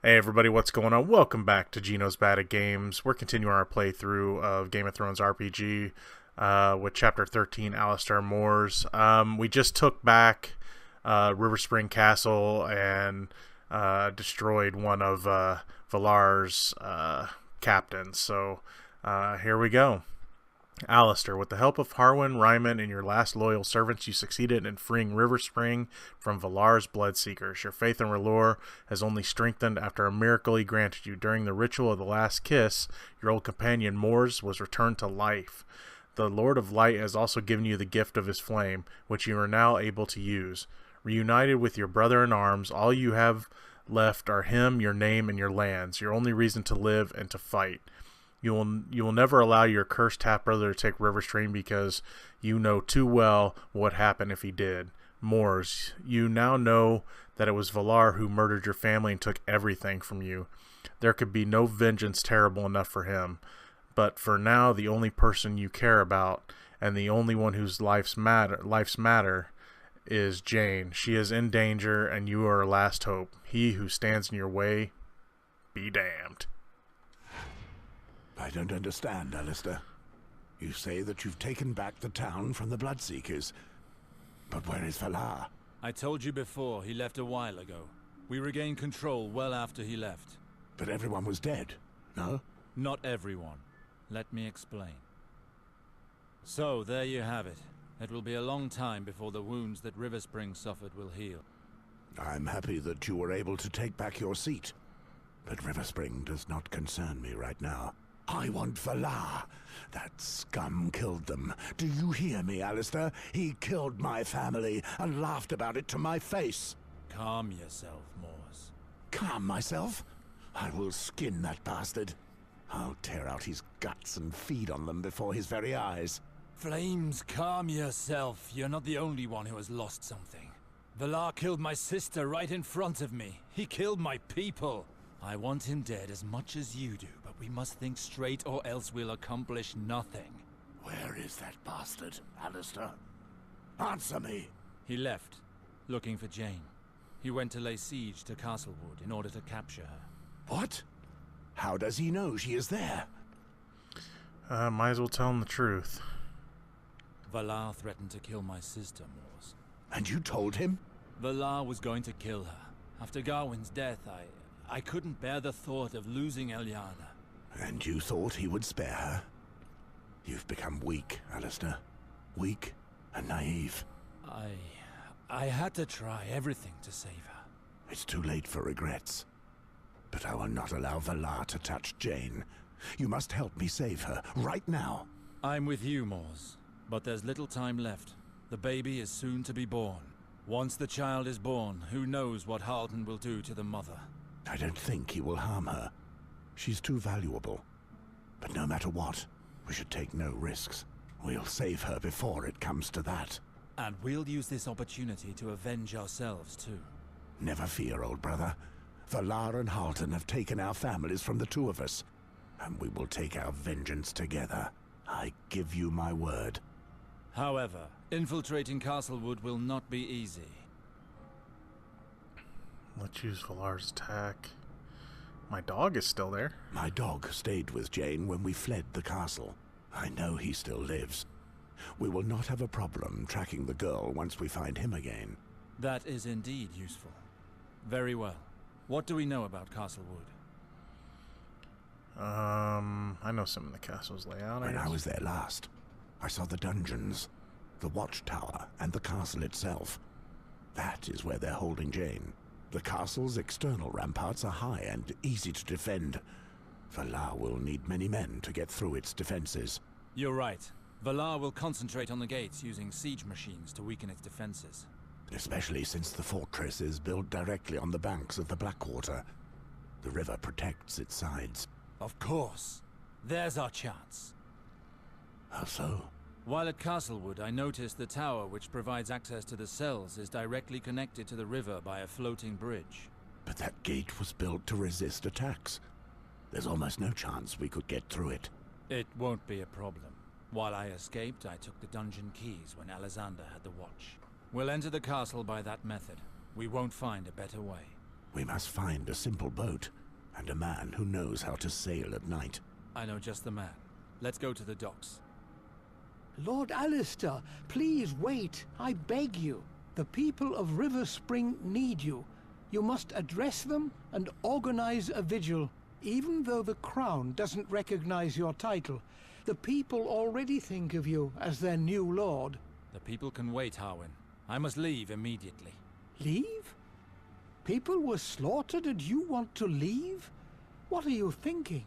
Hey everybody, what's going on? Welcome back to Geno's Bad at Games. We're continuing our playthrough of Game of Thrones RPG with Chapter 13, Alistair Moors. We just took back River Spring Castle and destroyed one of Valar's captains. So here we go. Alistair, with the help of Harwin, Ryman, and your last loyal servants, you succeeded in freeing River Spring from Valar's Bloodseekers. Your faith in R'hllor has only strengthened after a miracle he granted you. During the ritual of the last kiss, your old companion Mors was returned to life. The Lord of Light has also given you the gift of his flame, which you are now able to use. Reunited with your brother in arms, all you have left are him, your name, and your lands, your only reason to live and to fight. You will never allow your cursed half-brother to take River Stream because you know too well what would happen if he did. Moors, you now know that it was Valar who murdered your family and took everything from you. There could be no vengeance terrible enough for him. But for now, the only person you care about and the only one whose life's matter is Jane. She is in danger and you are her last hope. He who stands in your way, be damned. I don't understand, Alistair. You say that you've taken back the town from the Bloodseekers. But where is Valar? I told you before, he left a while ago. We regained control well after he left. But everyone was dead, no? Not everyone. Let me explain. So, there you have it. It will be a long time before the wounds that River Spring suffered will heal. I'm happy that you were able to take back your seat. But River Spring does not concern me right now. I want Valar. That scum killed them. Do you hear me, Alistair? He killed my family and laughed about it to my face. Calm yourself, Moors. Calm myself? I will skin that bastard. I'll tear out his guts and feed on them before his very eyes. Flames, calm yourself. You're not the only one who has lost something. Valar killed my sister right in front of me. He killed my people. I want him dead as much as you do, but we must think straight or else we'll accomplish nothing. Where is that bastard, Alistair? Answer me! He left, looking for Jane. He went to lay siege to Castlewood in order to capture her. What? How does he know she is there? Might as well tell him the truth. Valar threatened to kill my sister, Moors. And you told him? Valar was going to kill her. After Garwin's death, I couldn't bear the thought of losing Eliana. And you thought he would spare her? You've become weak, Alistair. Weak and naive. I had to try everything to save her. It's too late for regrets. But I will not allow Valar to touch Jane. You must help me save her, right now. I'm with you, Moors. But there's little time left. The baby is soon to be born. Once the child is born, who knows what Halton will do to the mother. I don't think he will harm her. She's too valuable. But no matter what, we should take no risks. We'll save her before it comes to that. And we'll use this opportunity to avenge ourselves, too. Never fear, old brother. Valar and Halton have taken our families from the two of us. And we will take our vengeance together. I give you my word. However, infiltrating Castlewood will not be easy. Let's use Valar's attack. My dog is still there. My dog stayed with Jane when we fled the castle. I know he still lives. We will not have a problem tracking the girl once we find him again. That is indeed useful. Very well. What do we know about Castlewood? I know some of the castle's layout. When I was there last, I saw the dungeons, the watchtower, and the castle itself. That is where they're holding Jane. The castle's external ramparts are high and easy to defend. Valar will need many men to get through its defenses. You're right. Valar will concentrate on the gates using siege machines to weaken its defenses. Especially since the fortress is built directly on the banks of the Blackwater. The river protects its sides. Of course. There's our chance. How so? While at Castlewood, I noticed the tower which provides access to the cells is directly connected to the river by a floating bridge. But that gate was built to resist attacks. There's almost no chance we could get through it. It won't be a problem. While I escaped, I took the dungeon keys when Alexander had the watch. We'll enter the castle by that method. We won't find a better way. We must find a simple boat, and a man who knows how to sail at night. I know just the man. Let's go to the docks. Lord Alistair, please wait. I beg you. The people of River Spring need you. You must address them and organize a vigil. Even though the Crown doesn't recognize your title, the people already think of you as their new lord. The people can wait, Harwin. I must leave immediately. Leave? People were slaughtered and you want to leave? What are you thinking?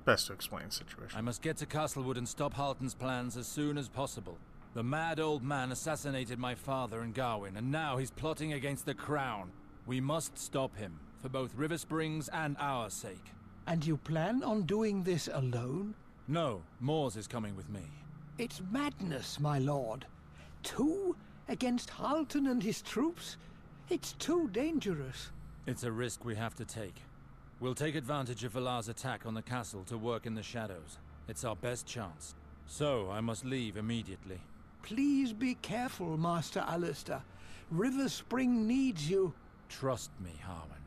Best to explain the situation. I must get to Castlewood and stop Halton's plans as soon as possible. The mad old man assassinated my father and Gawain, and now he's plotting against the Crown. We must stop him, for both River Springs and our sake. And you plan on doing this alone? No, Mors is coming with me. It's madness, my lord. 2 against Halton and his troops? It's too dangerous. It's a risk we have to take. We'll take advantage of Valar's attack on the castle to work in the shadows. It's our best chance. So, I must leave immediately. Please be careful, Master Alistair. River Spring needs you. Trust me, Harwin.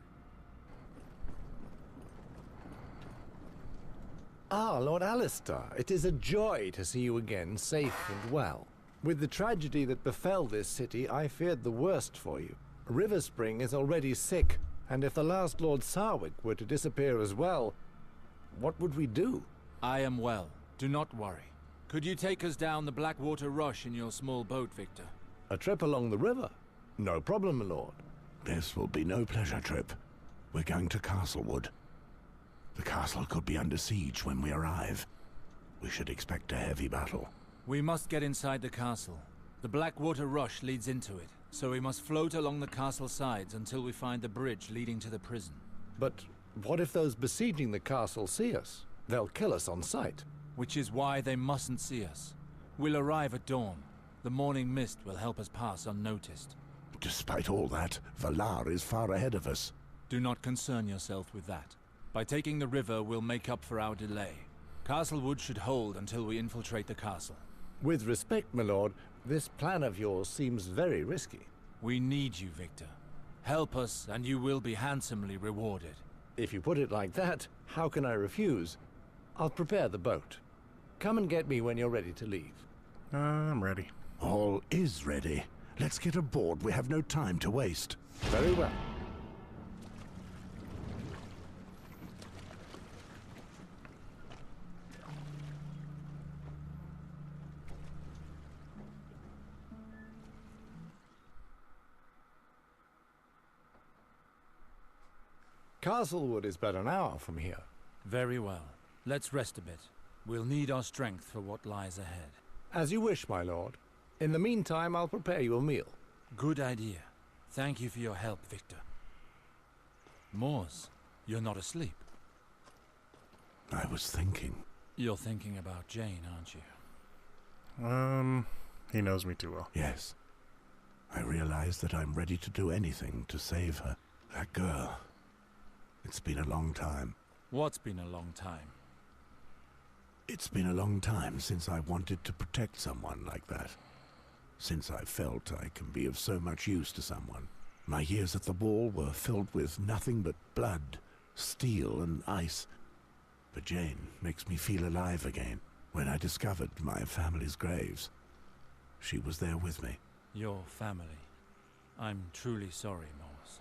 Ah, Lord Alistair, it is a joy to see you again, safe and well. With the tragedy that befell this city, I feared the worst for you. River Spring is already sick, and if the last Lord Sarwick were to disappear as well, what would we do? I am well. Do not worry. Could you take us down the Blackwater Rush in your small boat, Victor? A trip along the river? No problem, my lord. This will be no pleasure trip. We're going to Castlewood. The castle could be under siege when we arrive. We should expect a heavy battle. We must get inside the castle. The Blackwater Rush leads into it, so we must float along the castle sides until we find the bridge leading to the prison. But what if those besieging the castle see us? They'll kill us on sight. Which is why they mustn't see us. We'll arrive at dawn. The morning mist will help us pass unnoticed. Despite all that, Valar is far ahead of us. Do not concern yourself with that. By taking the river, we'll make up for our delay. Castlewood should hold until we infiltrate the castle. With respect, my lord, this plan of yours seems very risky. We need you, Victor. Help us, and you will be handsomely rewarded. If you put it like that, how can I refuse? I'll prepare the boat. Come and get me when you're ready to leave. I'm ready. All is ready. Let's get aboard. We have no time to waste. Very well. Castlewood is but an hour from here. Very well. Let's rest a bit. We'll need our strength for what lies ahead. As you wish, my lord. In the meantime, I'll prepare you a meal. Good idea. Thank you for your help, Victor. Mors, you're not asleep. I was thinking. You're thinking about Jane, aren't you? He knows me too well. Yes. I realize that I'm ready to do anything to save her. That girl. It's been a long time. What's been a long time? It's been a long time since I wanted to protect someone like that. Since I felt I can be of so much use to someone. My years at the wall were filled with nothing but blood, steel, and ice. But Jane makes me feel alive again. When I discovered my family's graves, she was there with me. Your family. I'm truly sorry, Mors.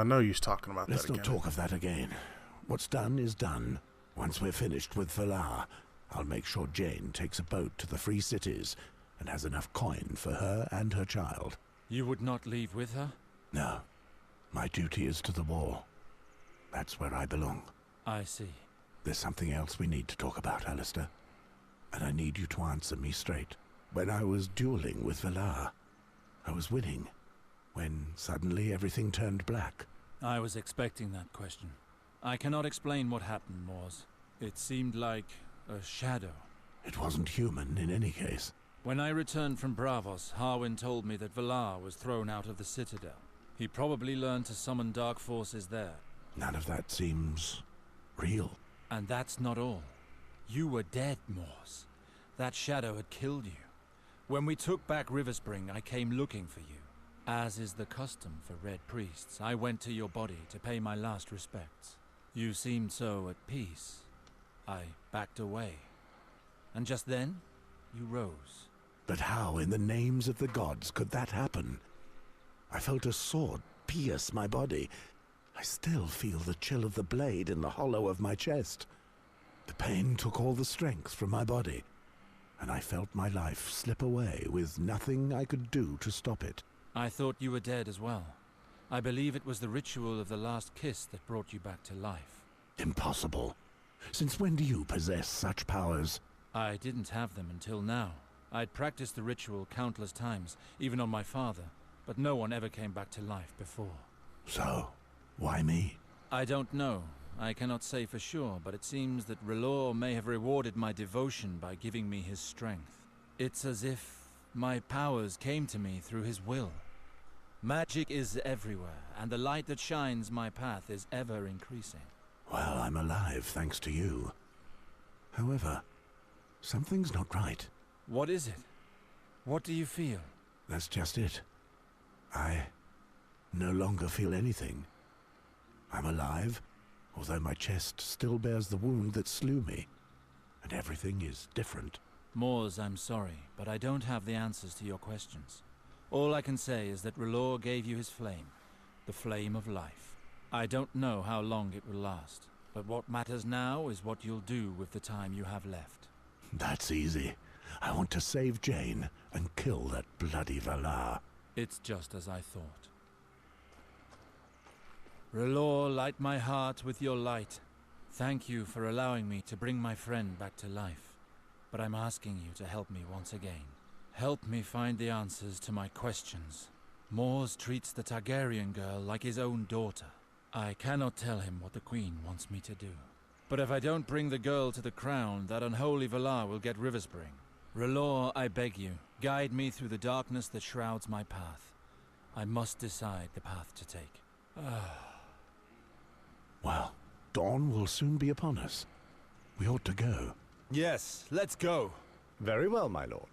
No use talking about Let's that again. not talk of that again. What's done is done. Once we're finished with Valar, I'll make sure Jane takes a boat to the Free Cities and has enough coin for her and her child. You would not leave with her? No. My duty is to the wall. That's where I belong. I see. There's something else we need to talk about, Alistair. And I need you to answer me straight. When I was dueling with Valar, I was winning. When suddenly everything turned black. I was expecting that question. I cannot explain what happened, Mors. It seemed like a shadow. It wasn't human in any case. When I returned from Bravos, Harwin told me that Valar was thrown out of the Citadel. He probably learned to summon dark forces there. None of that seems real. And that's not all. You were dead, Mors. That shadow had killed you. When we took back Riverspring, I came looking for you. As is the custom for Red Priests, I went to your body to pay my last respects. You seemed so at peace. I backed away. And just then, you rose. But how in the names of the gods could that happen? I felt a sword pierce my body. I still feel the chill of the blade in the hollow of my chest. The pain took all the strength from my body, and I felt my life slip away with nothing I could do to stop it. I thought you were dead as well. I believe it was the ritual of the last kiss that brought you back to life. Impossible. Since when do you possess such powers? I didn't have them until now. I'd practiced the ritual countless times, even on my father, but no one ever came back to life before. So, why me? I don't know. I cannot say for sure, but it seems that R'hllor may have rewarded my devotion by giving me his strength. It's as if my powers came to me through his will. Magic is everywhere, and the light that shines my path is ever increasing. Well, I'm alive thanks to you. However, something's not right. What is it? What do you feel? That's just it. I no longer feel anything. I'm alive, although my chest still bears the wound that slew me. And everything is different. Mors, I'm sorry, but I don't have the answers to your questions. All I can say is that R'hllor gave you his flame, the flame of life. I don't know how long it will last, but what matters now is what you'll do with the time you have left. That's easy. I want to save Jane and kill that bloody Valar. It's just as I thought. R'hllor, light my heart with your light. Thank you for allowing me to bring my friend back to life. But I'm asking you to help me once again. Help me find the answers to my questions. Mors treats the Targaryen girl like his own daughter. I cannot tell him what the Queen wants me to do. But if I don't bring the girl to the crown, that unholy Valar will get Riverspring. R'hllor, I beg you, guide me through the darkness that shrouds my path. I must decide the path to take. Well, dawn will soon be upon us. We ought to go. Yes, let's go. Very well, my lord.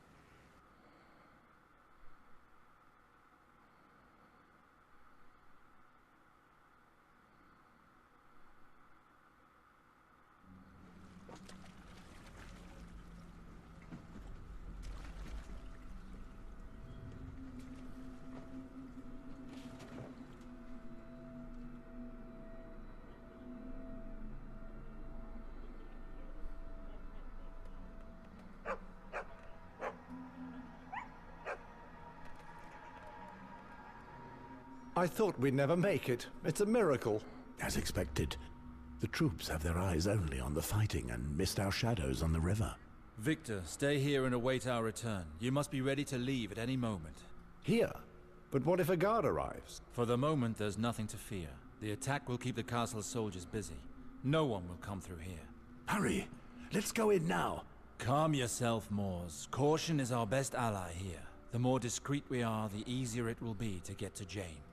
I thought we'd never make it. It's a miracle. As expected, the troops have their eyes only on the fighting and missed our shadows on the river. Victor, stay here and await our return. You must be ready to leave at any moment. Here? But what if a guard arrives? For the moment, there's nothing to fear. The attack will keep the castle's soldiers busy. No one will come through here. Hurry! Let's go in now! Calm yourself, Mors. Caution is our best ally here. The more discreet we are, the easier it will be to get to Jane.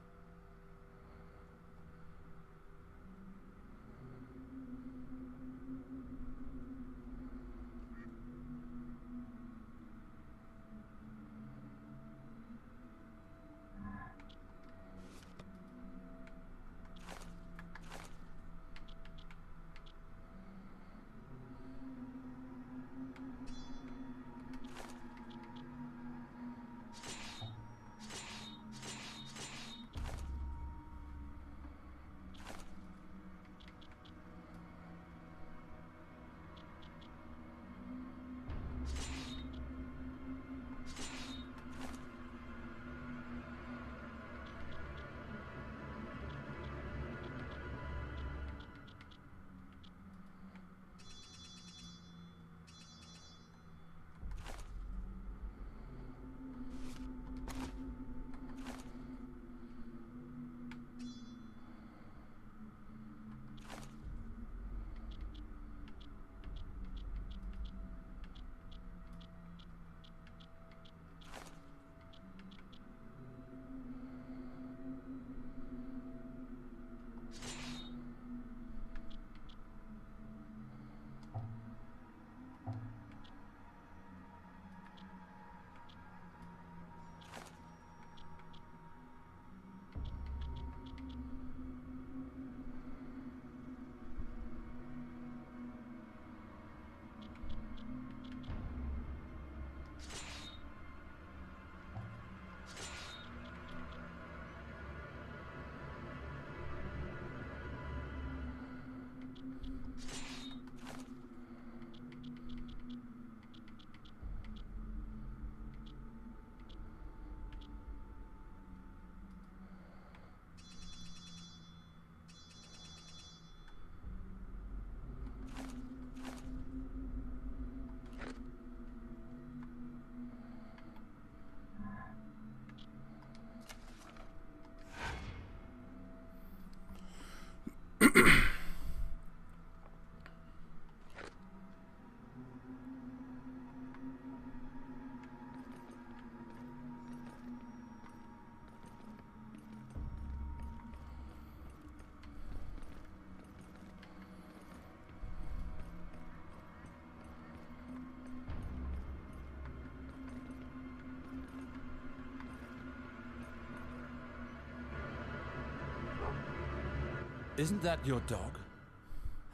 Isn't that your dog?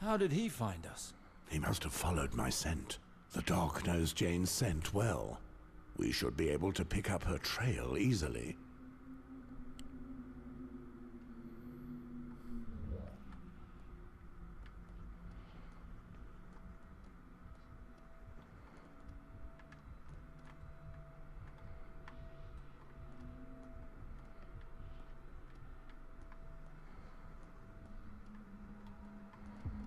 How did he find us? He must have followed my scent. The dog knows Jane's scent well. We should be able to pick up her trail easily.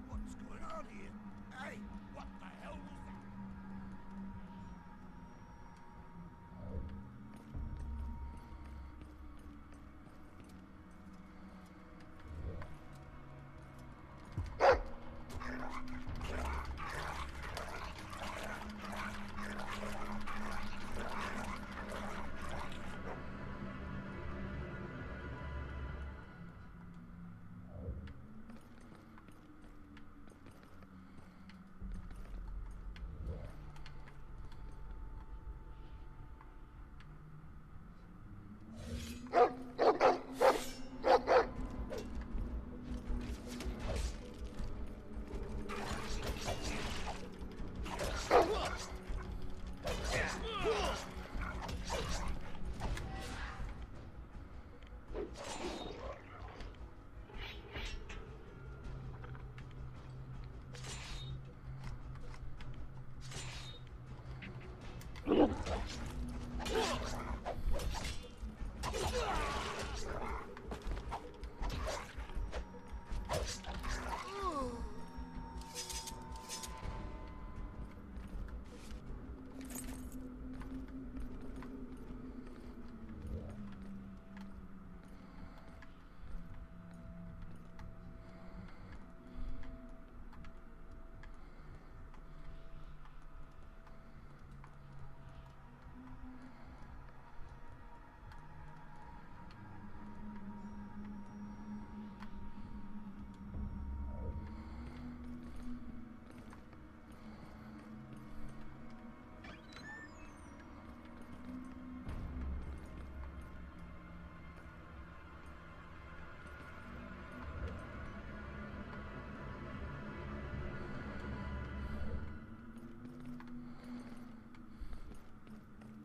What's going on here? Hey, what the hell was that?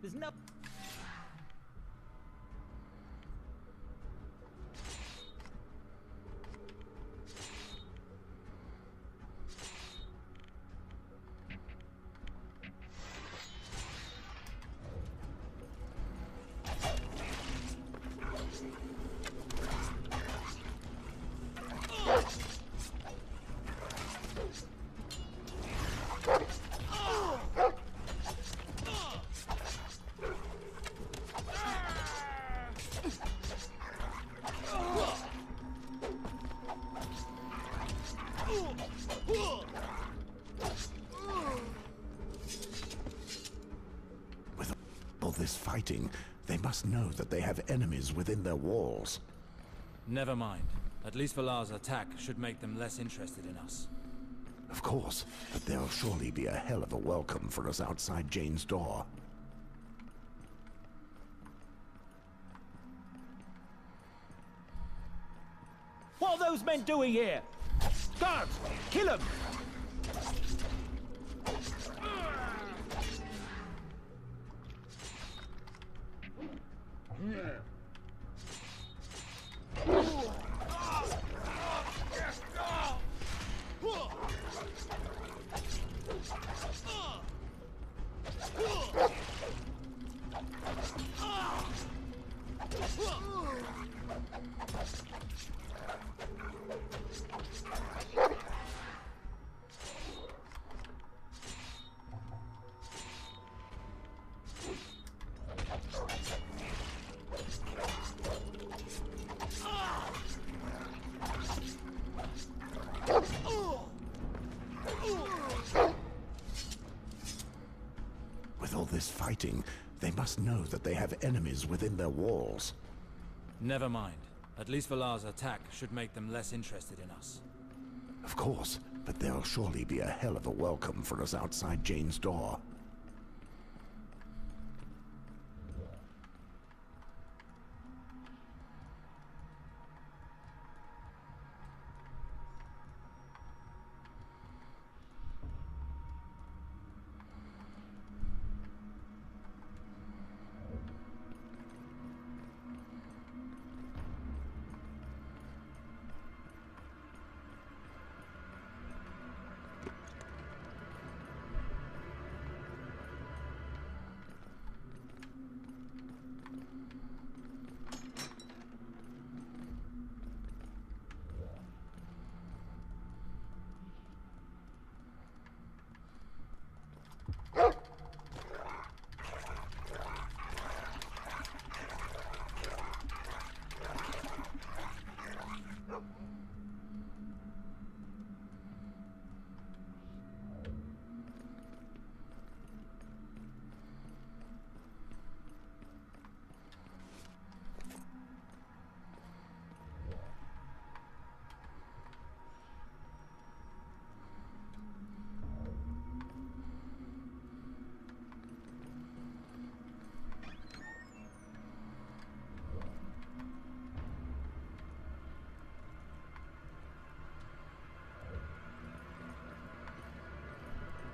There's no... With all this fighting, they must know that they have enemies within their walls. Never mind. At least Valar's attack should make them less interested in us. Of course, but there'll surely be a hell of a welcome for us outside Jane's door. What are those men doing here? Guards! Kill them! With all this fighting, they must know that they have enemies within their walls. Never mind. At least Valar's attack should make them less interested in us. Of course, but there'll surely be a hell of a welcome for us outside Jane's door.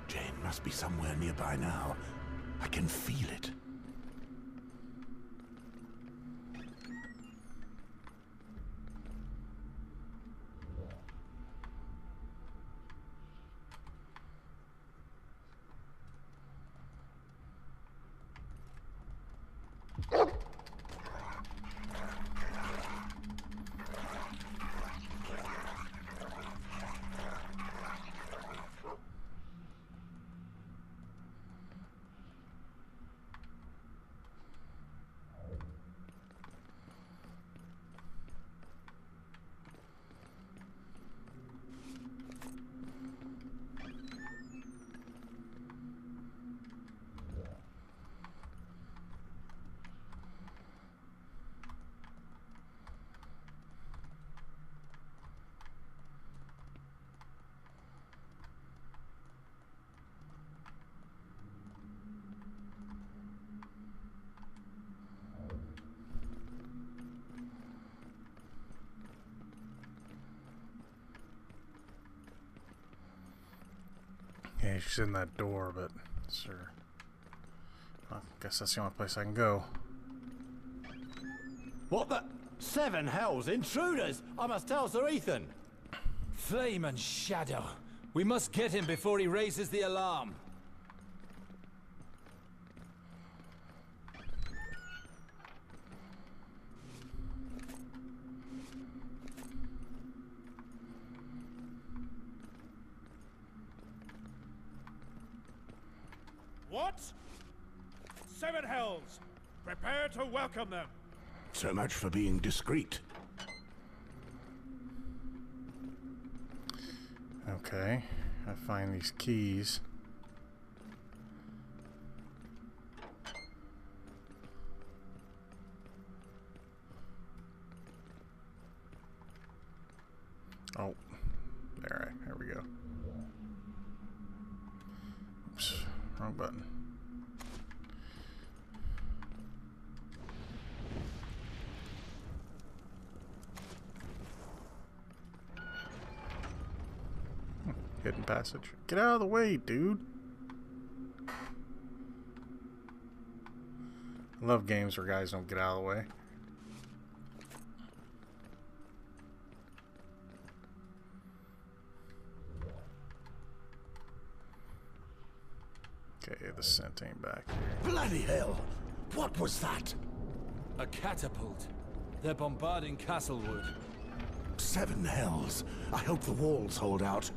Jane must be somewhere nearby now. I can feel it. Yeah, she's in that door, but sure. I guess that's the only place I can go. What the? 7 hells! Intruders! I must tell Sir Ethan! Flame and shadow. We must get him before he raises the alarm. What? 7 hells! Prepare to welcome them! So much for being discreet. Okay, I find these keys. Oh, there we go. Oops, wrong button. Hidden passage. Get out of the way, dude. I love games where guys don't get out of the way. Okay, the scent ain't back here. Bloody hell! What was that? A catapult. They're bombarding Castlewood. 7 hells. I hope the walls hold out.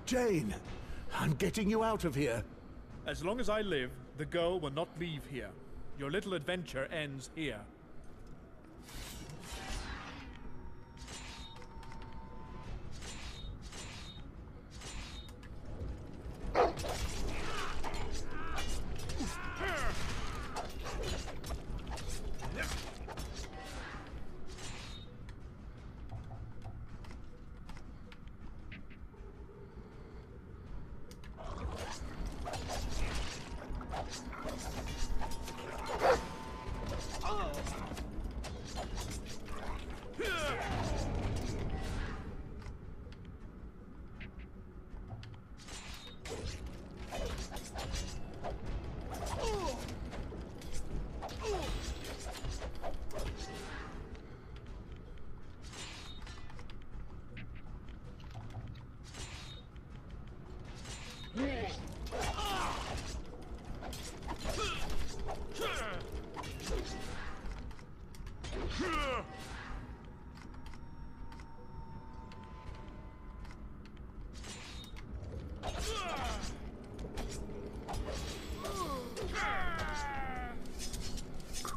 Jane, I'm getting you out of here. As long as I live, the girl will not leave here. Your little adventure ends here.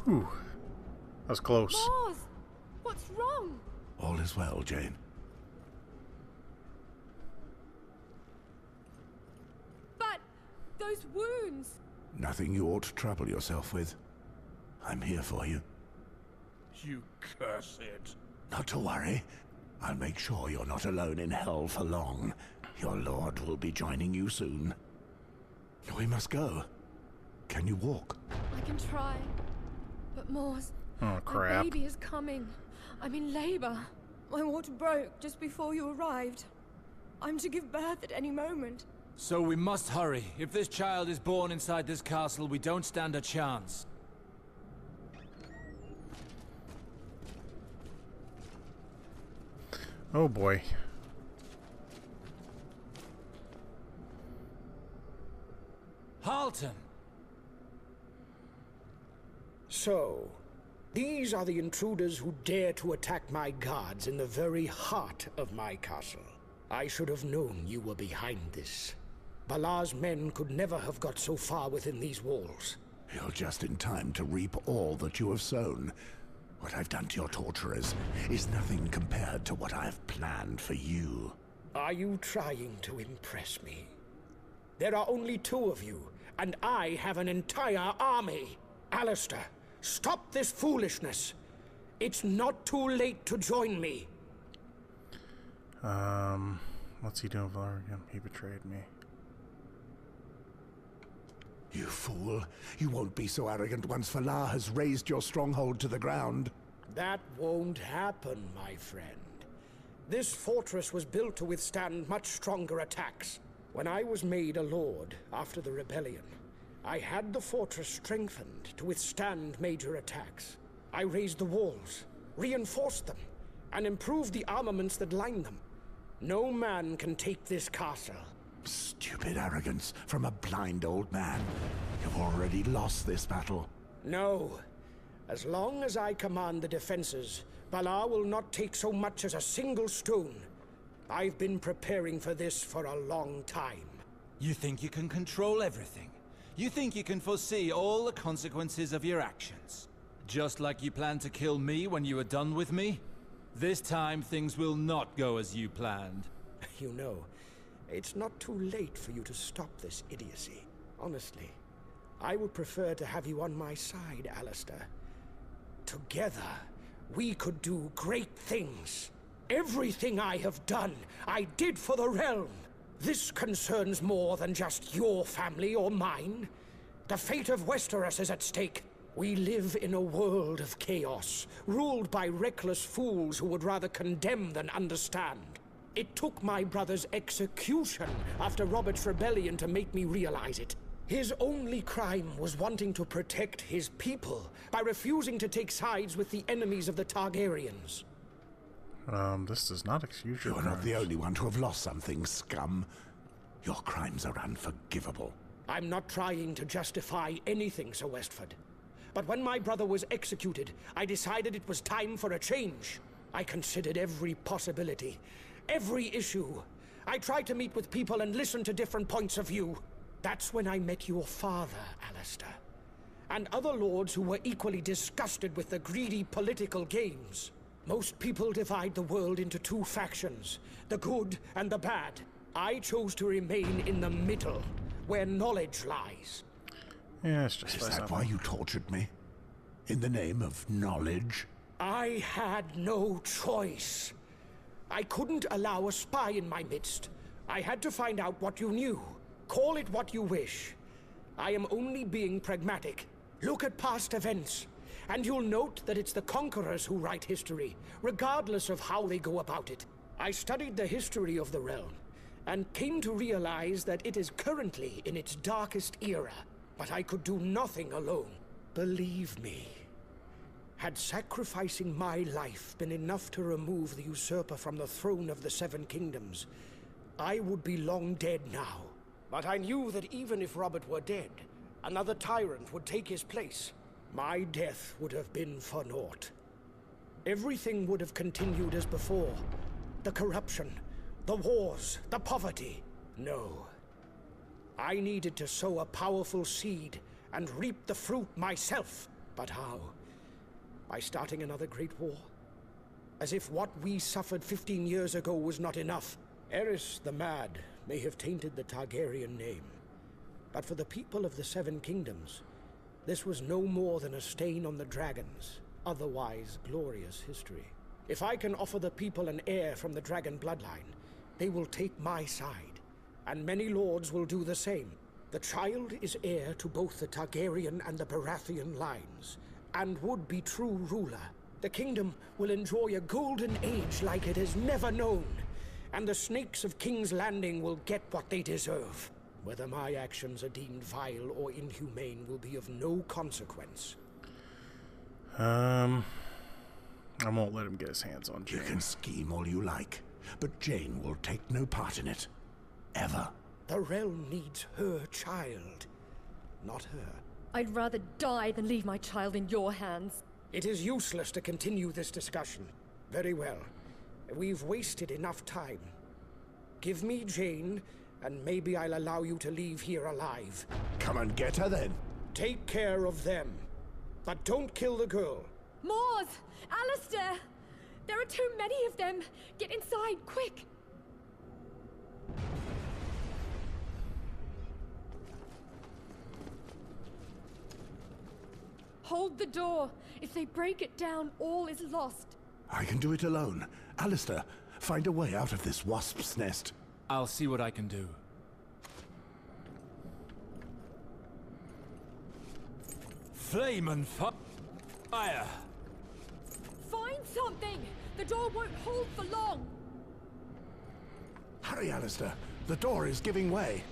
Whew. That was close. Mars! What's wrong? All is well, Jane. But those wounds! Nothing you ought to trouble yourself with. I'm here for you. You cursed. Not to worry. I'll make sure you're not alone in hell for long. Your lord will be joining you soon. We must go. Can you walk? I can try. But Mars, Oh, my crap. baby is coming. I'm in labor. My water broke just before you arrived. I'm to give birth at any moment. So we must hurry. If this child is born inside this castle, we don't stand a chance. Oh boy. Halton! So, these are the intruders who dare to attack my guards in the very heart of my castle. I should have known you were behind this. Balar's men could never have got so far within these walls. You're just in time to reap all that you have sown. What I've done to your torturers is nothing compared to what I've planned for you. Are you trying to impress me? There are only two of you, and I have an entire army. Alistair, stop this foolishness. It's not too late to join me. What's he doing with Valar again? He betrayed me. You fool. You won't be so arrogant once Valar has razed your stronghold to the ground. That won't happen, my friend. This fortress was built to withstand much stronger attacks. When I was made a lord after the rebellion, I had the fortress strengthened to withstand major attacks. I raised the walls, reinforced them, and improved the armaments that lined them. No man can take this castle. Stupid arrogance from a blind old man. You've already lost this battle. No. As long as I command the defenses, Valar will not take so much as a single stone. I've been preparing for this for a long time. You think you can control everything? You think you can foresee all the consequences of your actions? Just like you planned to kill me when you were done with me? This time things will not go as you planned. You know, it's not too late for you to stop this idiocy. Honestly, I would prefer to have you on my side, Alistair. Together, we could do great things. Everything I have done, I did for the realm. This concerns more than just your family or mine. The fate of Westeros is at stake. We live in a world of chaos, ruled by reckless fools who would rather condemn than understand. It took my brother's execution after Robert's rebellion to make me realize it. His only crime was wanting to protect his people by refusing to take sides with the enemies of the Targaryens. This does not excuse your You're not the crimes. only one to have lost something, scum. Your crimes are unforgivable. I'm not trying to justify anything, Sir Westford. But when my brother was executed, I decided it was time for a change. I considered every possibility, every issue. I tried to meet with people and listen to different points of view. That's when I met your father, Alistair, and other lords who were equally disgusted with the greedy political games. Most people divide the world into two factions, the good and the bad. I chose to remain in the middle, where knowledge lies. Yeah, it's just Is that why you tortured me? In the name of knowledge? I had no choice. I couldn't allow a spy in my midst. I had to find out what you knew. Call it what you wish. I am only being pragmatic. Look at past events, and you'll note that it's the conquerors who write history, regardless of how they go about it. I studied the history of the realm, and came to realize that it is currently in its darkest era. But I could do nothing alone. Believe me, had sacrificing my life been enough to remove the usurper from the throne of the Seven Kingdoms, I would be long dead now. But I knew that even if Robert were dead, another tyrant would take his place. My death would have been for naught. Everything would have continued as before. The corruption, the wars, the poverty. No. I needed to sow a powerful seed and reap the fruit myself. But how? By starting another great war? As if what we suffered 15 years ago was not enough. Eris the Mad may have tainted the Targaryen name, but for the people of the Seven Kingdoms, this was no more than a stain on the dragon's otherwise glorious history. If I can offer the people an heir from the dragon bloodline, they will take my side, and many lords will do the same. The child is heir to both the Targaryen and the Baratheon lines, and would be true ruler. The kingdom will enjoy a golden age like it has never known, and the snakes of King's Landing will get what they deserve. Whether my actions are deemed vile or inhumane will be of no consequence. I won't let him get his hands on Jane. You can scheme all you like, but Jane will take no part in it. Ever. The realm needs her child, not her. I'd rather die than leave my child in your hands. It is useless to continue this discussion. Very well. We've wasted enough time. Give me Jane, and maybe I'll allow you to leave here alive. Come and get her then. Take care of them. But don't kill the girl. Moors! Alistair! There are too many of them! Get inside, quick! Hold the door! If they break it down, all is lost. I can do it alone. Alistair, find a way out of this wasp's nest. I'll see what I can do. Flame and fire! Find something! The door won't hold for long! Hurry, Alistair. The door is giving way.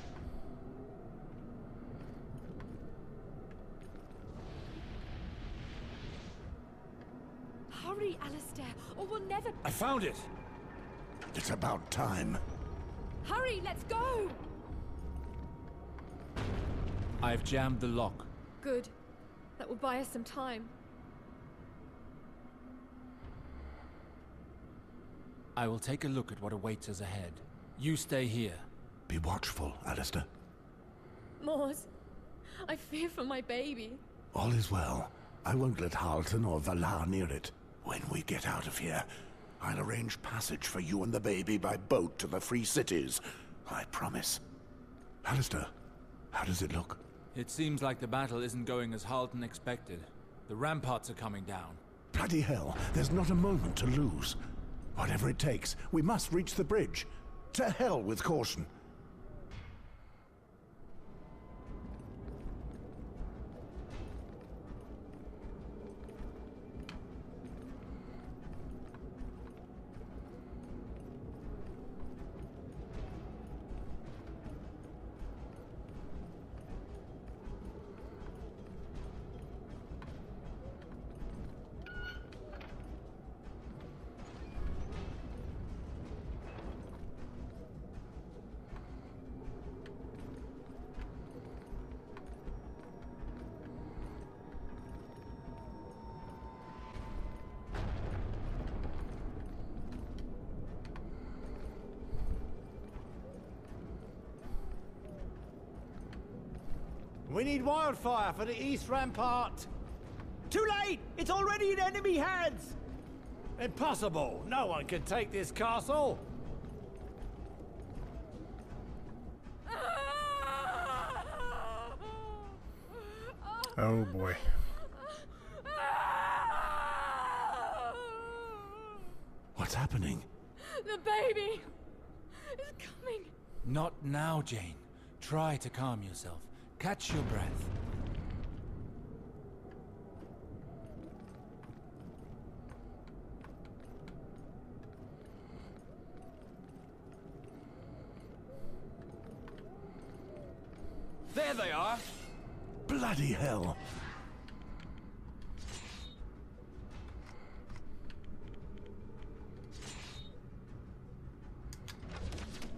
Hurry, Alistair, or we'll never... I found it! It's about time. Hurry, let's go! I've jammed the lock. Good. That will buy us some time. I will take a look at what awaits us ahead. You stay here. Be watchful, Alistair. Moors, I fear for my baby. All is well. I won't let Halton or Valar near it. When we get out of here, I'll arrange passage for you and the baby by boat to the Free Cities. I promise. Alistair, how does it look? It seems like the battle isn't going as Halton expected. The ramparts are coming down. Bloody hell, there's not a moment to lose. Whatever it takes, we must reach the bridge. To hell with caution. We need wildfire for the east rampart. Too late! It's already in enemy hands! Impossible! No one can take this castle! Oh boy. What's happening? The baby is coming. Not now, Jane. Try to calm yourself. Catch your breath. There they are! Bloody hell!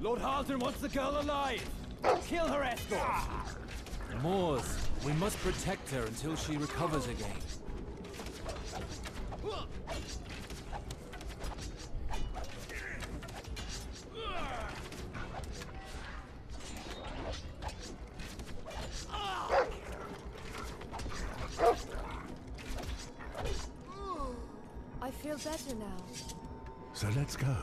Lord Halton wants the girl alive! Kill her escort! Moors, we must protect her until she recovers again. I feel better now. So let's go.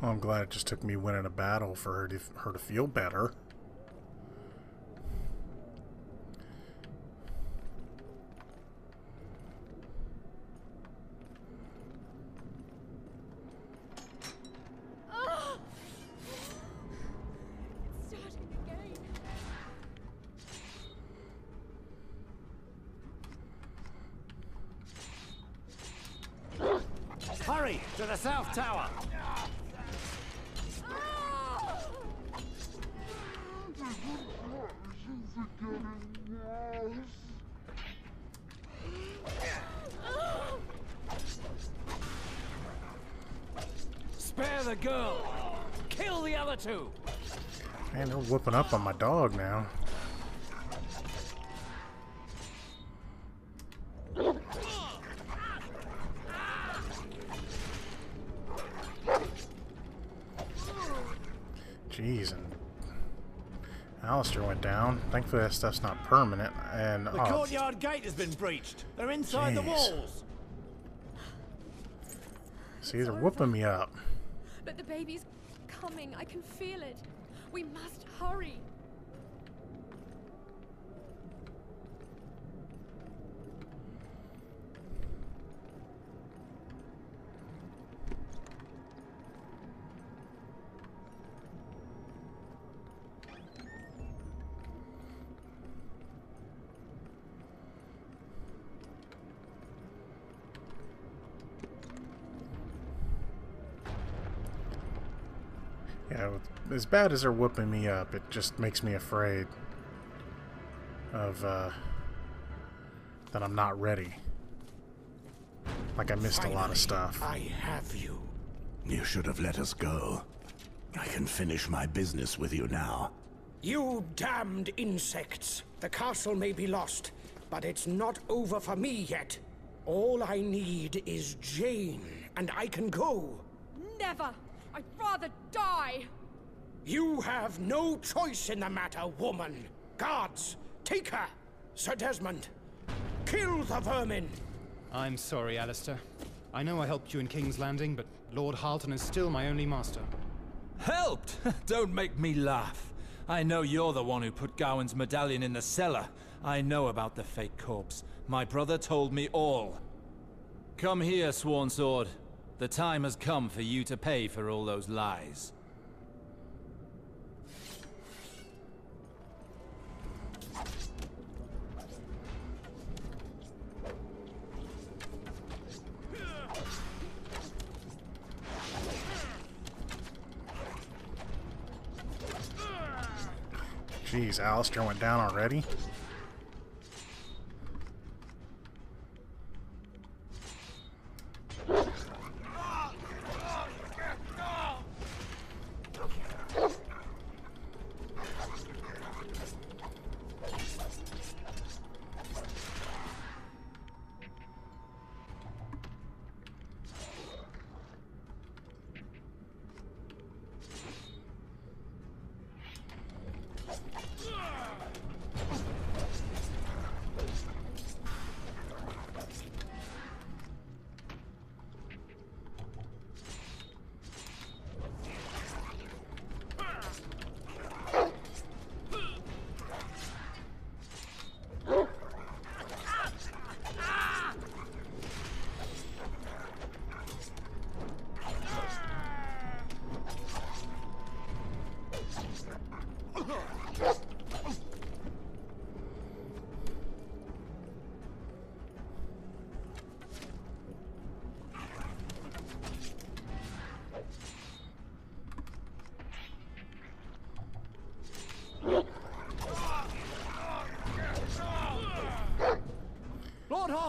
Well, I'm glad it just took me winning a battle for her to feel better. It's starting again. Hurry! To the south tower! Spare the girl! Kill the other two! Man, they're whooping up on my dog now. Jeez, and Alistair went down. Thankfully that stuff's not permanent. And The courtyard gate has been breached. They're inside the Jeez. walls. See, they're whooping me up. But the baby's coming. I can feel it. We must hurry. Yeah, as bad as they're whooping me up, it just makes me afraid of that I'm not ready. Like I missed a lot of stuff. I have you. You should have let us go. I can finish my business with you now. You damned insects! The castle may be lost, but it's not over for me yet. All I need is Jane, and I can go. Never! I'd rather die! You have no choice in the matter, woman. Guards, take her! Sir Desmond, kill the vermin! I'm sorry, Alistair. I know I helped you in King's Landing, but Lord Halton is still my only master. Helped? Don't make me laugh. I know you're the one who put Gawain's medallion in the cellar. I know about the fake corpse. My brother told me all. Come here, Sworn Sword. The time has come for you to pay for all those lies. Jeez, Alistair went down already?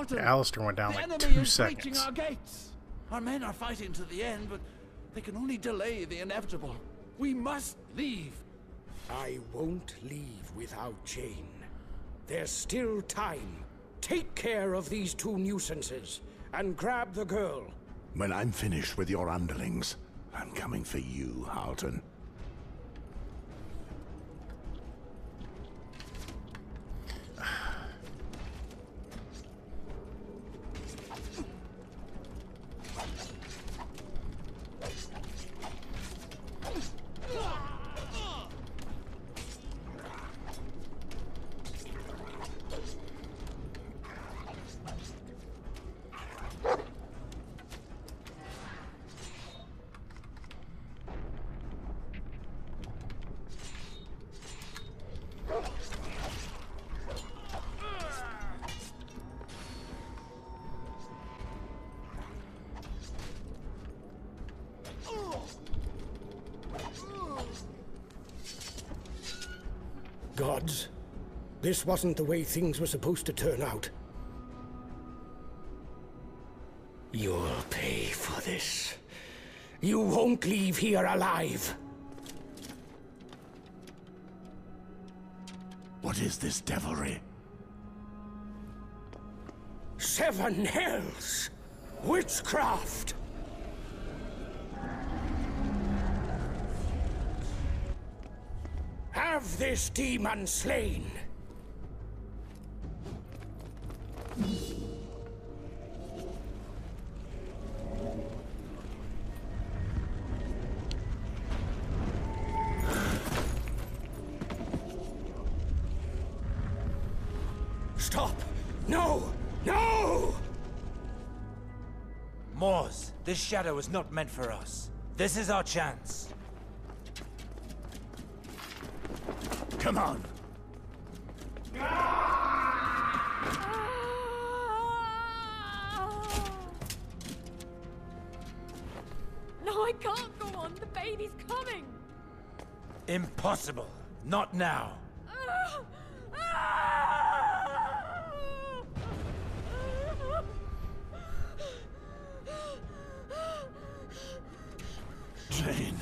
Halton! Alistair went down The like enemy 2 is breaching seconds. our gates! Our men are fighting to the end, but they can only delay the inevitable. We must leave! I won't leave without Jane. There's still time. Take care of these two nuisances, and grab the girl. When I'm finished with your underlings, I'm coming for you, Halton. Gods, this wasn't the way things were supposed to turn out. You'll pay for this. You won't leave here alive. What is this devilry? 7 hells! Witchcraft! Have this demon slain! Stop! No! No! Moors, this shadow is not meant for us. This is our chance. Come on! No, I can't go on. The baby's coming. Impossible. Not now. Jane!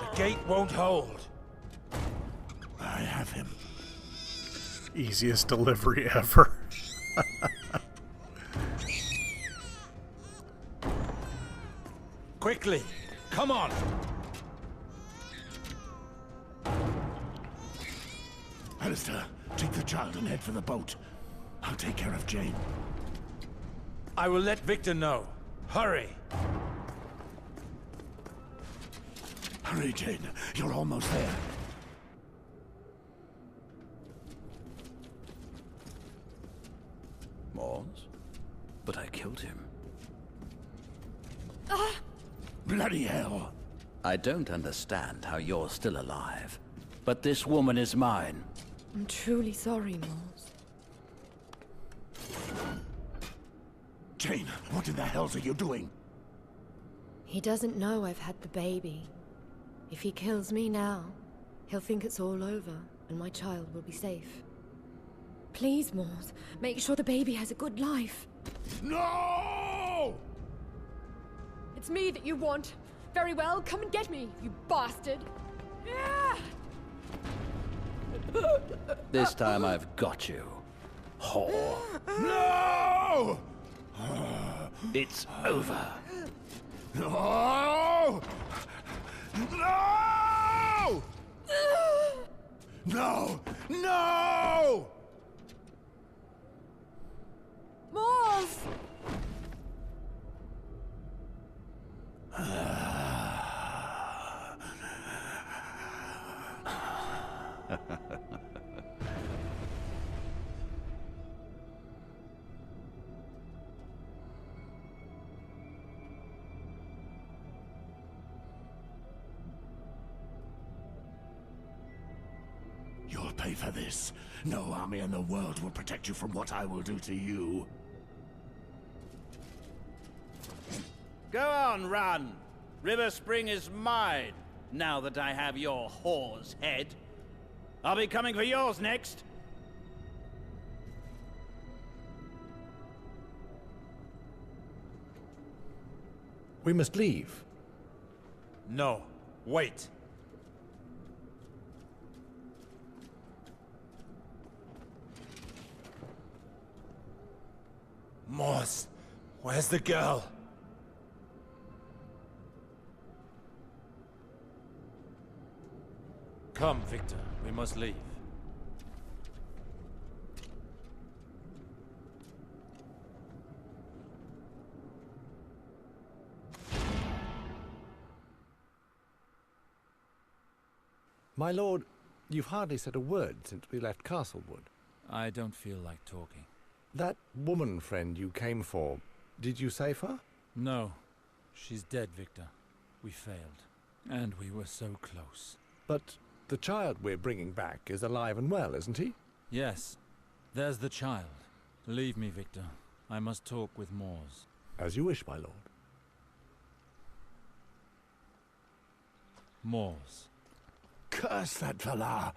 The gate won't hold. I have him. Easiest delivery ever. Quickly, come on. Alistair, take the child and head for the boat. I'll take care of Jane. I will let Victor know. Hurry. Hurry, Jane. You're almost there. Moors? But I killed him. Bloody hell! I don't understand how you're still alive. But this woman is mine. I'm truly sorry, Moors. Jane, what in the hells are you doing? He doesn't know I've had the baby. If he kills me now, he'll think it's all over, and my child will be safe. Please, Moors, make sure the baby has a good life. No! It's me that you want. Very well, come and get me, you bastard. Yeah! This time I've got you. Whore. No! It's over. No! No! No! No! Moors! You'll pay for this. No army in the world will protect you from what I will do to you. Go on, run. River Spring is mine. now that I have your whore's head. I'll be coming for yours next. We must leave. No, wait. Morse, where's the girl? Come, Victor, we must leave. My lord, you've hardly said a word since we left Castlewood. I don't feel like talking. That woman friend you came for, did you save her? No, she's dead, Victor. We failed. And we were so close. But the child we're bringing back is alive and well, isn't he? Yes, there's the child. Leave me, Victor. I must talk with Moors. As you wish, my lord. Moors. Curse that Valar!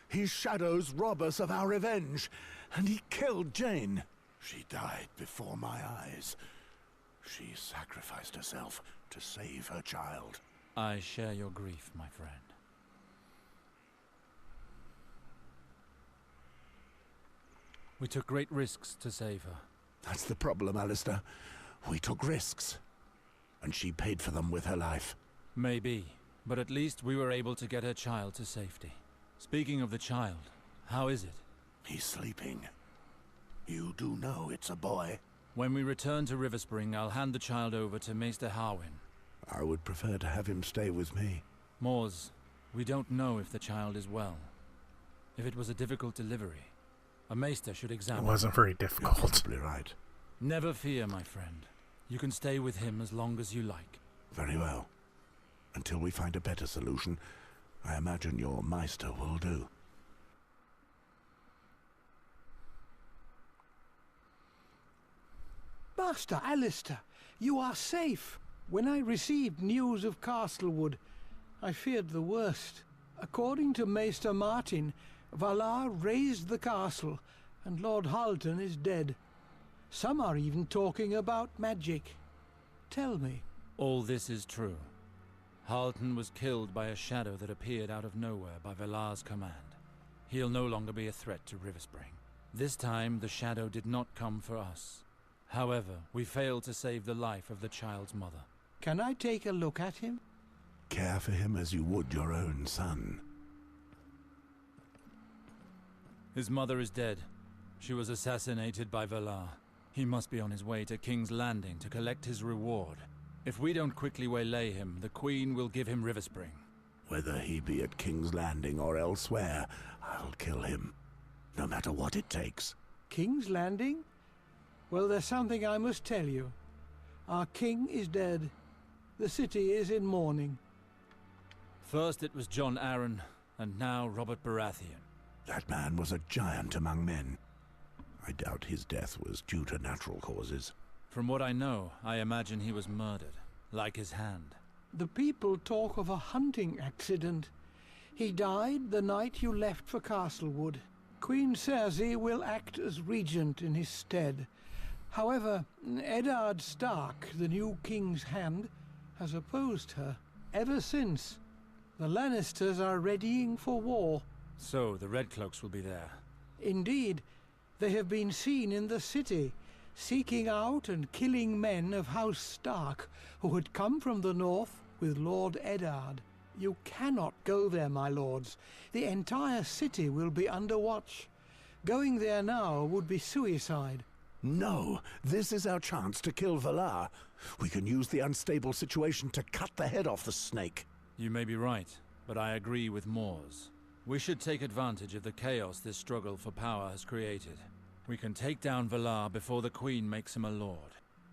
His shadows rob us of our revenge, and he killed Jane. She died before my eyes. She sacrificed herself to save her child. I share your grief, my friend. We took great risks to save her. That's the problem, Alistair. We took risks, and she paid for them with her life. Maybe, but at least we were able to get her child to safety. Speaking of the child, how is it? He's sleeping. You do know it's a boy. When we return to Riverspring, I'll hand the child over to Maester Harwin. I would prefer to have him stay with me. Moors, we don't know if the child is well. If it was a difficult delivery, a Maester should examine. It wasn't very difficult. You're probably right. Never fear, my friend. You can stay with him as long as you like. Very well. Until we find a better solution, I imagine your Meister will do. Master Alistair, you are safe. When I received news of Castlewood, I feared the worst. According to Maester Martin, Valar razed the castle, and Lord Halton is dead. Some are even talking about magic. Tell me. All this is true. Halton was killed by a shadow that appeared out of nowhere by Valar's command. He'll no longer be a threat to Riverspring. This time, the shadow did not come for us. However, we failed to save the life of the child's mother. Can I take a look at him? Care for him as you would your own son. His mother is dead. She was assassinated by Valar. He must be on his way to King's Landing to collect his reward. If we don't quickly waylay him, the Queen will give him Riverspring. Whether he be at King's Landing or elsewhere, I'll kill him. No matter what it takes. King's Landing? Well, there's something I must tell you. Our king is dead. The city is in mourning. First it was Jon Arryn, and now Robert Baratheon. That man was a giant among men. I doubt his death was due to natural causes. From what I know, I imagine he was murdered, like his hand. The people talk of a hunting accident. He died the night you left for Castlewood. Queen Cersei will act as regent in his stead. However, Eddard Stark, the new king's hand, has opposed her ever since. The Lannisters are readying for war. So, the Redcloaks will be there. Indeed, they have been seen in the city, seeking out and killing men of House Stark who had come from the north with Lord Eddard. You cannot go there, my lords. The entire city will be under watch. Going there now would be suicide. No, this is our chance to kill Valar. We can use the unstable situation to cut the head off the snake. You may be right, but I agree with Moors. We should take advantage of the chaos this struggle for power has created. We can take down Valar before the Queen makes him a lord.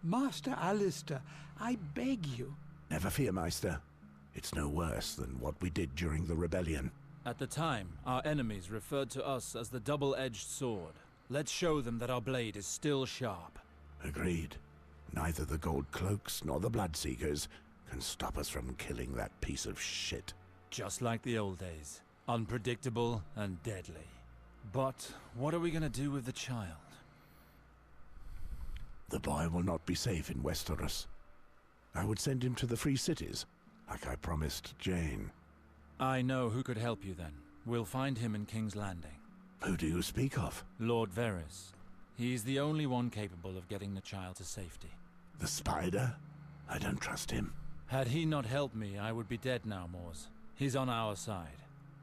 Master Alistair, I beg you. Never fear, Meister. It's no worse than what we did during the rebellion. At the time, our enemies referred to us as the double-edged sword. Let's show them that our blade is still sharp. Agreed. Neither the Gold Cloaks nor the Bloodseekers can stop us from killing that piece of shit. Just like the old days. Unpredictable and deadly. But what are we gonna do with the child? The boy will not be safe in Westeros. I would send him to the Free Cities, like I promised Jane. I know who could help you then. We'll find him in King's Landing. Who do you speak of? Lord Varys. He's the only one capable of getting the child to safety. The Spider? I don't trust him. Had he not helped me, I would be dead now, Mors. He's on our side.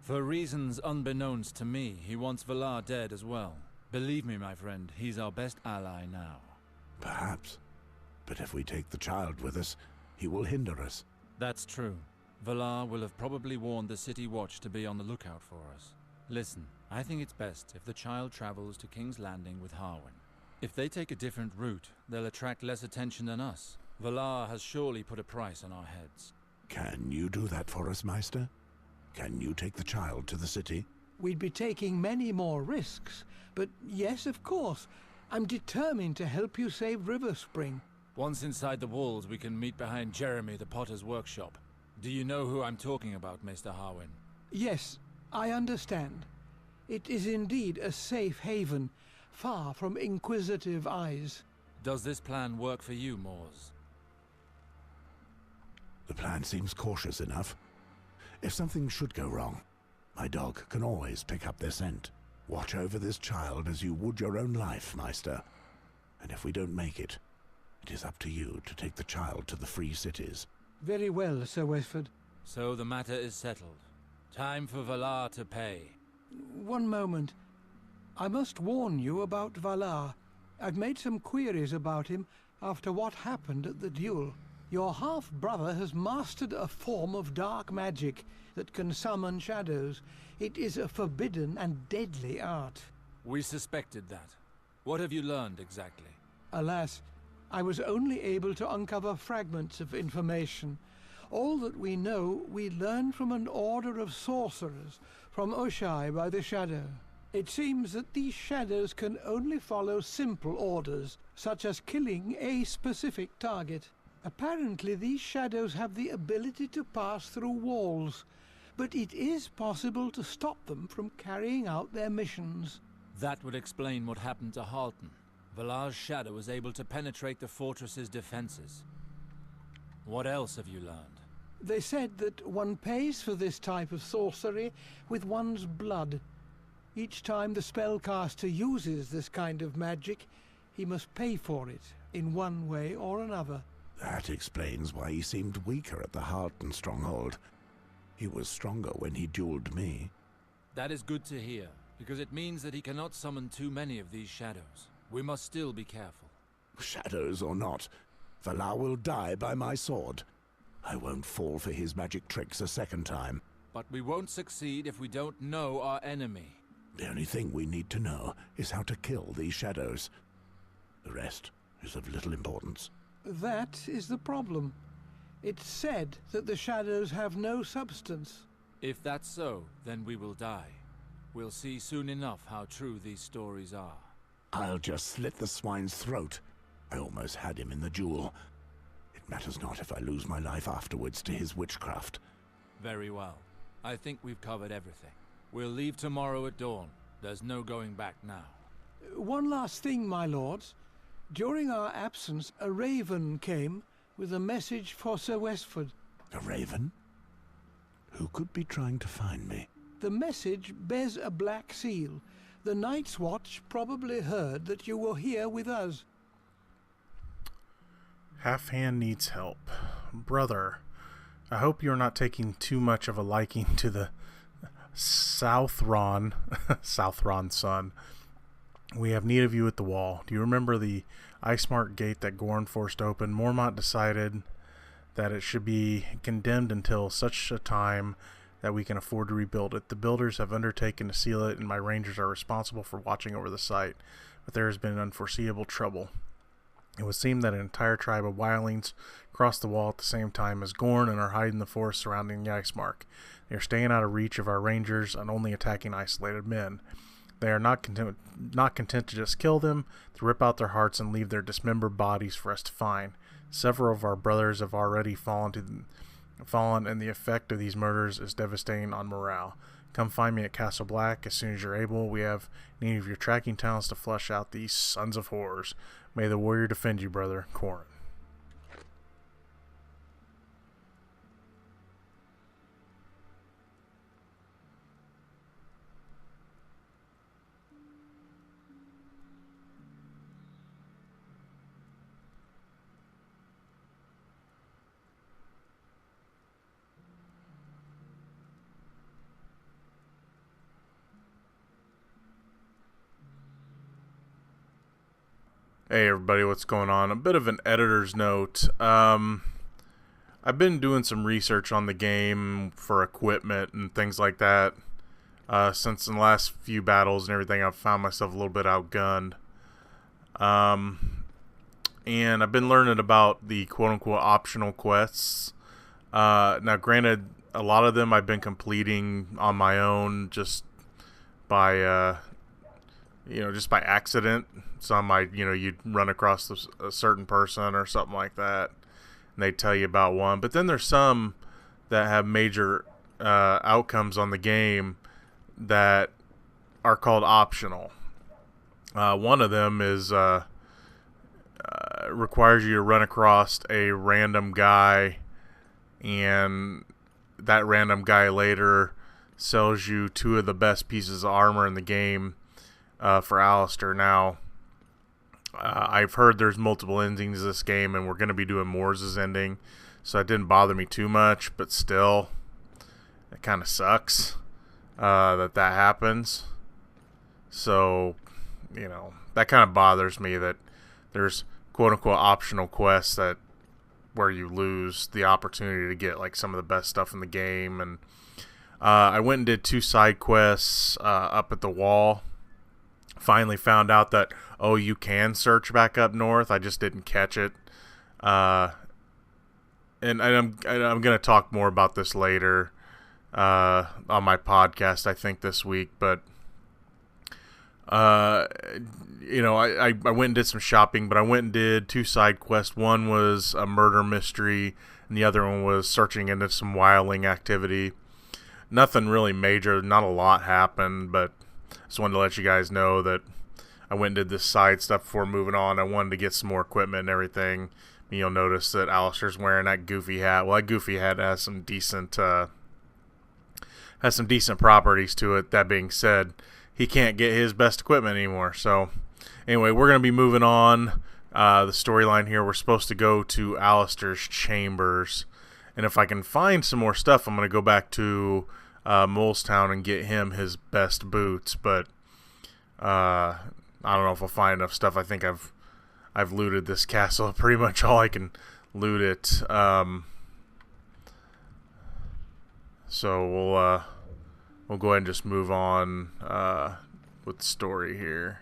For reasons unbeknownst to me, he wants Valar dead as well. Believe me, my friend, he's our best ally now. Perhaps. But if we take the child with us, he will hinder us. That's true. Valar will have probably warned the City Watch to be on the lookout for us. Listen, I think it's best if the child travels to King's Landing with Harwin. If they take a different route, they'll attract less attention than us. Valar has surely put a price on our heads. Can you do that for us, Meister? Can you take the child to the city? We'd be taking many more risks, but yes, of course. I'm determined to help you save Riverspring. Once inside the walls, we can meet behind Jeremy the Potter's workshop. Do you know who I'm talking about, Mr. Harwin? Yes, I understand. It is indeed a safe haven, far from inquisitive eyes. Does this plan work for you, Mors? The plan seems cautious enough. If something should go wrong, my dog can always pick up their scent. Watch over this child as you would your own life, Meister. And if we don't make it, it is up to you to take the child to the Free Cities. Very well, Sir Westford. So the matter is settled. Time for Valar to pay. One moment. I must warn you about Valar. I've made some queries about him after what happened at the duel. Your half-brother has mastered a form of dark magic that can summon shadows. It is a forbidden and deadly art. We suspected that. What have you learned exactly? Alas, I was only able to uncover fragments of information. All that we know, we learned from an order of sorcerers from Oshai by the Shadow. It seems that these shadows can only follow simple orders, such as killing a specific target. Apparently, these shadows have the ability to pass through walls, but it is possible to stop them from carrying out their missions. That would explain what happened to Halton. Valar's shadow was able to penetrate the fortress's defenses. What else have you learned? They said that one pays for this type of sorcery with one's blood. Each time the spellcaster uses this kind of magic, he must pay for it in one way or another. That explains why he seemed weaker at the Harton stronghold. He was stronger when he dueled me. That is good to hear, because it means that he cannot summon too many of these shadows. We must still be careful. Shadows or not, Valar will die by my sword. I won't fall for his magic tricks a second time. But we won't succeed if we don't know our enemy. The only thing we need to know is how to kill these shadows. The rest is of little importance. That is the problem. It's said that the shadows have no substance. If that's so, then we will die. We'll see soon enough how true these stories are. I'll just slit the swine's throat. I almost had him in the duel. It matters not if I lose my life afterwards to his witchcraft. Very well. I think we've covered everything. We'll leave tomorrow at dawn. There's no going back now. One last thing, my lords. During our absence, a raven came with a message for Sir Westford. A raven? Who could be trying to find me? The message bears a black seal. The Night's Watch probably heard that you were here with us. Half-Hand needs help. Brother, I hope you're not taking too much of a liking to the Southron son. We have need of you at the wall. Do you remember the Icemark gate that Gorn forced open? Mormont decided that it should be condemned until such a time that we can afford to rebuild it. The builders have undertaken to seal it, and my rangers are responsible for watching over the site. But there has been unforeseeable trouble. It would seem that an entire tribe of wildlings crossed the wall at the same time as Gorn and are hiding in the forest surrounding the Icemark. They are staying out of reach of our rangers and only attacking isolated men. They are not content to just kill them, to rip out their hearts and leave their dismembered bodies for us to find. Several of our brothers have already fallen fallen, and the effect of these murders is devastating on morale. Come find me at Castle Black as soon as you're able. We have need of your tracking talents to flush out these sons of whores. May the warrior defend you, brother. Corin. Hey everybody, what's going on? A bit of an editor's note. I've been doing some research on the game for equipment and things like that. Since in the last few battles and everything, I've found myself a little bit outgunned. And I've been learning about the quote-unquote optional quests. Now granted, a lot of them I've been completing on my own just by just by accident. Some might, you'd run across a certain person or something like that, and they tell you about one. But then there's some that have major outcomes on the game that are called optional. One of them is requires you to run across a random guy, and that random guy later sells you 2 of the best pieces of armor in the game for Alistair. Now, I've heard there's multiple endings to this game, and we're going to be doing Moore's ending, so it didn't bother me too much, but still, it kind of sucks that happens. So, that kind of bothers me that there's quote-unquote optional quests that where you lose the opportunity to get like some of the best stuff in the game. And I went and did 2 side quests up at the wall. Finally found out that, you can search back up north. I just didn't catch it. And I'm going to talk more about this later on my podcast, I think, this week. But, I went and did some shopping, but I went and did 2 side quests. One was a murder mystery, and the other one was searching into some wildling activity. Nothing really major. Not a lot happened, but just wanted to let you guys know that I went and did this side stuff before moving on. I wanted to get some more equipment and everything. You'll notice that Alistair's wearing that goofy hat. Well, that goofy hat has some decent properties to it. That being said, he can't get his best equipment anymore. So, anyway, we're going to be moving on. The storyline here, we're supposed to go to Alistair's chambers. And if I can find some more stuff, I'm going to go back to Molestown and get him his best boots, but I don't know if I'll find enough stuff. I think I've looted this castle pretty much all I can loot it. So we'll go ahead and just move on with the story here.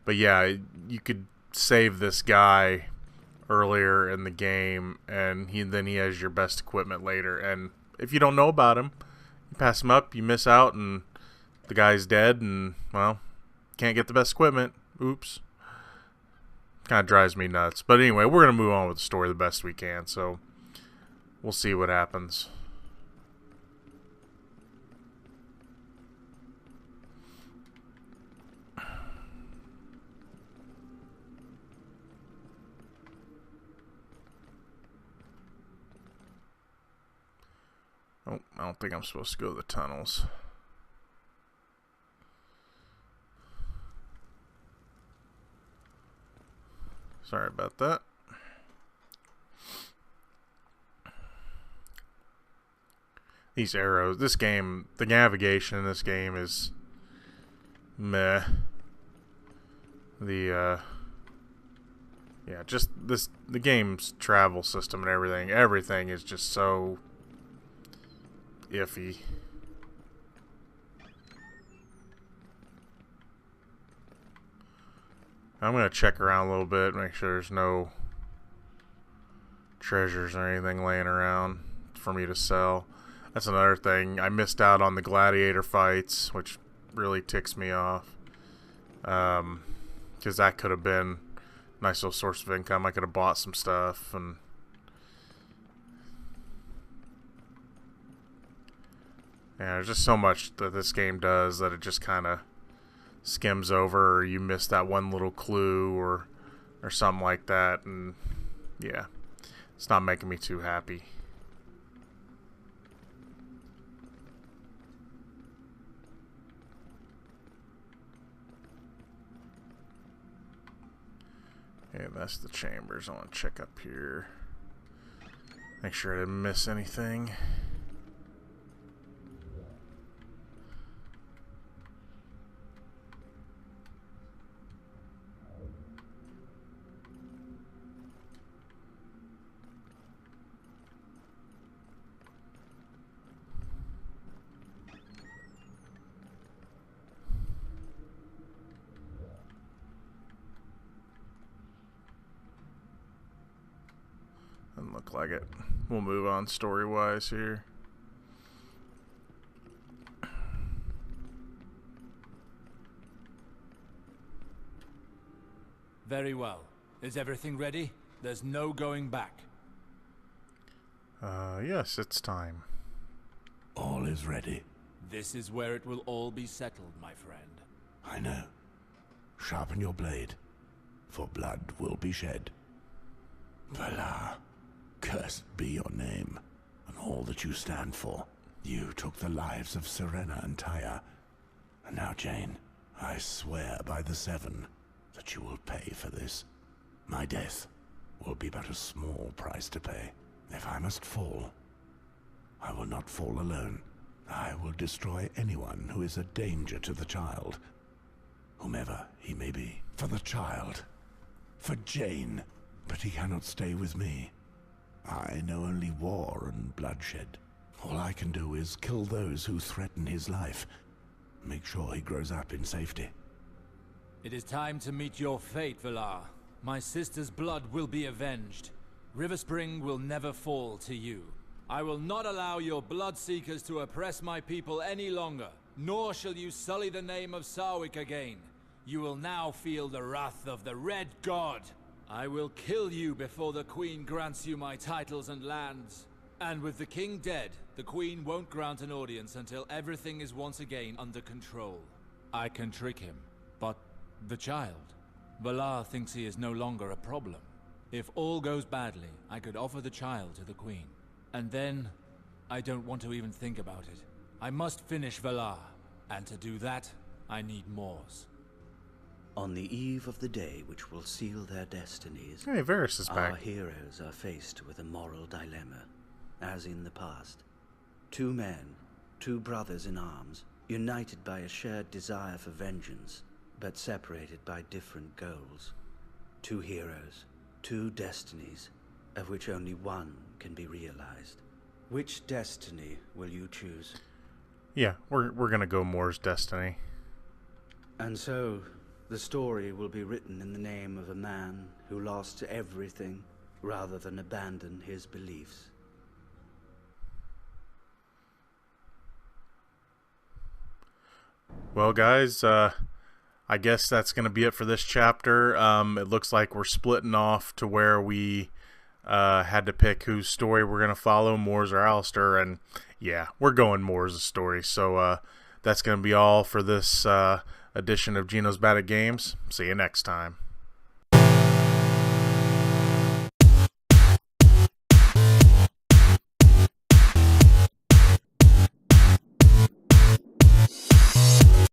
But yeah, you could save this guy earlier in the game, and then he has your best equipment later. And if you don't know about him, you pass him up, you miss out, and the guy's dead, and well, can't get the best equipment. Oops. Kind of drives me nuts. But anyway, we're gonna move on with the story the best we can, so we'll see what happens. Oh, I don't think I'm supposed to go to the tunnels. Sorry about that. These arrows, the navigation in this game is meh. The game's travel system and everything is just so iffy. I'm going to check around a little bit, make sure there's no treasures or anything laying around for me to sell. That's another thing. I missed out on the gladiator fights, which really ticks me off. Because that could have been a nice little source of income. I could have bought some stuff and Yeah, there's just so much that this game does that it just kind of skims over, or you miss that one little clue or something like that, and yeah, it's not making me too happy. Okay, that's the chambers. I want to check up here. Make sure I didn't miss anything. Doesn't look like it. We'll move on story-wise here. Very well. Is everything ready? There's no going back. Yes, it's time. All is ready. This is where it will all be settled, my friend. I know. Sharpen your blade, for blood will be shed. Valar, cursed be your name, and all that you stand for. You took the lives of Serena and Tyre. And now, Jane, I swear by the Seven that you will pay for this. My death will be but a small price to pay. If I must fall, I will not fall alone. I will destroy anyone who is a danger to the child, whomever he may be. For the child. For Jane. But he cannot stay with me. I know only war and bloodshed. All I can do is kill those who threaten his life. Make sure he grows up in safety. It is time to meet your fate, Valar. My sister's blood will be avenged. Riverspring will never fall to you. I will not allow your bloodseekers to oppress my people any longer, nor shall you sully the name of Sarwick again. You will now feel the wrath of the Red God. I will kill you before the Queen grants you my titles and lands. And with the King dead, the Queen won't grant an audience until everything is once again under control. I can trick him, but the child? Valar thinks he is no longer a problem. If all goes badly, I could offer the child to the Queen. And then, I don't want to even think about it. I must finish Valar, and to do that, I need Moors. On the eve of the day which will seal their destinies, Hey, Varys is our back. heroes are faced with a moral dilemma, as in the past. Two men, two brothers in arms, united by a shared desire for vengeance, but separated by different goals. Two heroes, two destinies, of which only one can be realized. Which destiny will you choose? Yeah, we're gonna go Moore's Destiny. And so, the story will be written in the name of a man who lost everything rather than abandon his beliefs. Well, guys, I guess that's going to be it for this chapter. It looks like we're splitting off to where we had to pick whose story we're going to follow, Moore's or Alistair, and yeah, we're going Moore's story. So that's going to be all for this edition of Geno's Bad at Games. See you next time.